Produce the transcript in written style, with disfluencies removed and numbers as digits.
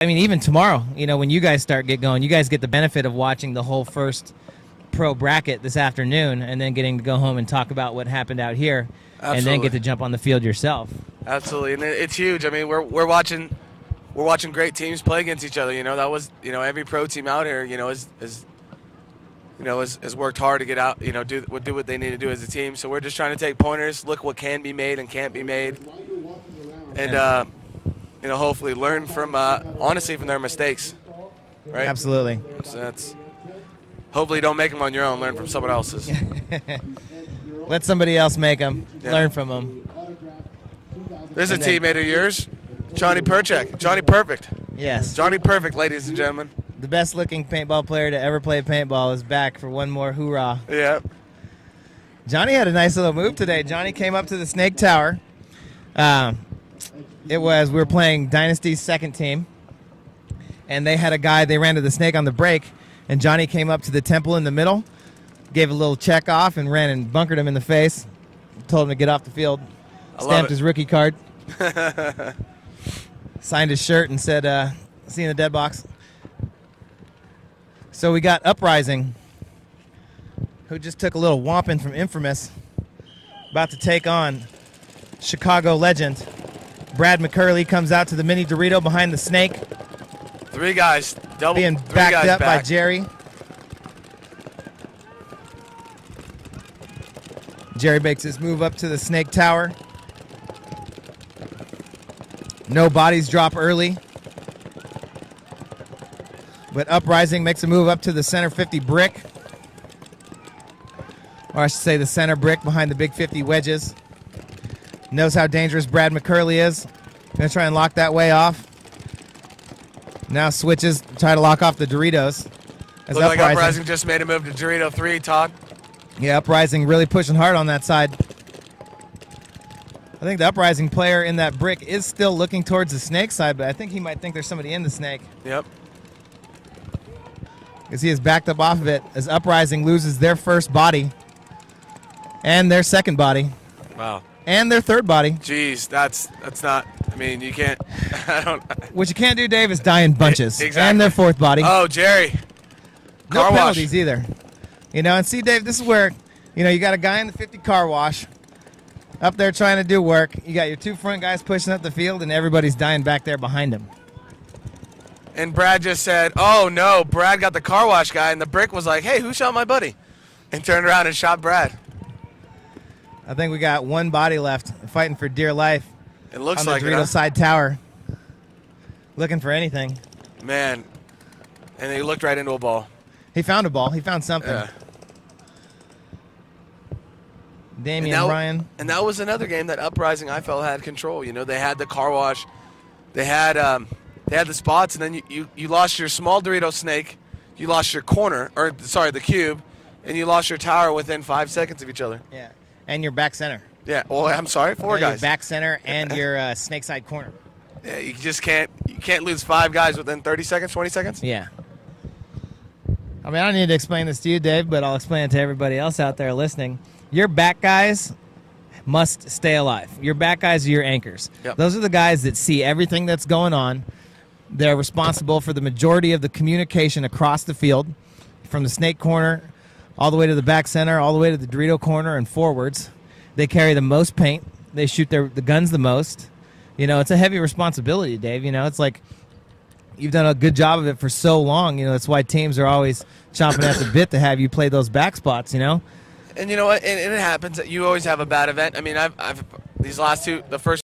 I mean, even tomorrow, you know, when you guys get going, you guys get the benefit of watching the whole first pro bracket this afternoon and then getting to go home and talk about what happened out here. Absolutely. And then get to jump on the field yourself. Absolutely, and it's huge. I mean, we're watching great teams play against each other. You know, that was, you know, every pro team out here, you know, has worked hard to get out, you know, do what they need to do as a team. So we're just trying to take pointers, look what can be made and can't be made, and you know, hopefully learn from honestly from their mistakes. Right? Absolutely. So that's hopefully don't make them on your own. Learn from someone else's. Let somebody else make them. Yeah. Learn from them. There's a teammate of yours, Johnny Perchek. Johnny Perfect. Yes. Johnny Perfect, ladies and gentlemen. The best-looking paintball player to ever play paintball is back for one more hoorah. Yeah. Johnny had a nice little move today. Johnny came up to the Snake Tower. We were playing Dynasty's second team, and they had a guy, they ran to the snake on the break, and Johnny came up to the temple in the middle, gave a little check off, and ran and bunkered him in the face, told him to get off the field, stamped his rookie card, signed his shirt, and said, see you in the dead box. So we got Uprising, who just took a little whomping from Infamous, about to take on Chicago legend. Brad McCurley comes out to the mini Dorito behind the snake. Three guys, being backed up by Jerry. Jerry makes his move up to the Snake Tower. No bodies drop early. But Uprising makes a move up to the center 50 brick. Or I should say the center brick behind the big 50 wedges. Knows how dangerous Brad McCurley is. Gonna try and lock that way off. Now switches, try to lock off the Doritos. Looks like Uprising just made a move to Dorito 3, Todd. Yeah, Uprising really pushing hard on that side. I think the Uprising player in that brick is still looking towards the snake side, but I think he might think there's somebody in the snake. Yep. Because he is backed up off of it as Uprising loses their first body and their second body. Wow. And their third body. Jeez, that's not. I mean, you can't. I don't. What you can't do, Dave, is die in bunches. Exactly. And their fourth body. Oh, Jerry. No penalties either. You know, and see, Dave, this is where, you know, you got a guy in the 50 car wash up there trying to do work. You got your two front guys pushing up the field, and everybody's dying back there behind him. And Brad just said, "Oh no!" Brad got the car wash guy, and the brick was like, "Hey, who shot my buddy?" And turned around and shot Brad. I think we got one body left, fighting for dear life. It looks on the like Dorito side tower, looking for anything. Man, and he looked right into a ball. He found a ball. He found something. Yeah. Damian Ryan. And that was another game that Uprising I felt had control. You know, they had the car wash, they had the spots, and then you lost your small Dorito snake, you lost your corner, or sorry, the cube, and you lost your tower within 5 seconds of each other. Yeah. And your back center. Yeah. Well, I'm sorry, four guys. Your back center and your snake side corner. Yeah, you just can't lose 5 guys within 30 seconds, 20 seconds. Yeah. I mean, I don't need to explain this to you, Dave, but I'll explain it to everybody else out there listening. Your back guys must stay alive. Your back guys are your anchors. Yep. Those are the guys that see everything that's going on. They're responsible for the majority of the communication across the field, from the snake corner all the way to the back center, all the way to the Dorito corner and forwards. They carry the most paint. They shoot the guns the most. You know, it's a heavy responsibility, Dave. You know, it's like you've done a good job of it for so long. You know, that's why teams are always chomping at the bit to have you play those back spots, you know? And you know what? And it happens that you always have a bad event. I mean, I've these last two, the first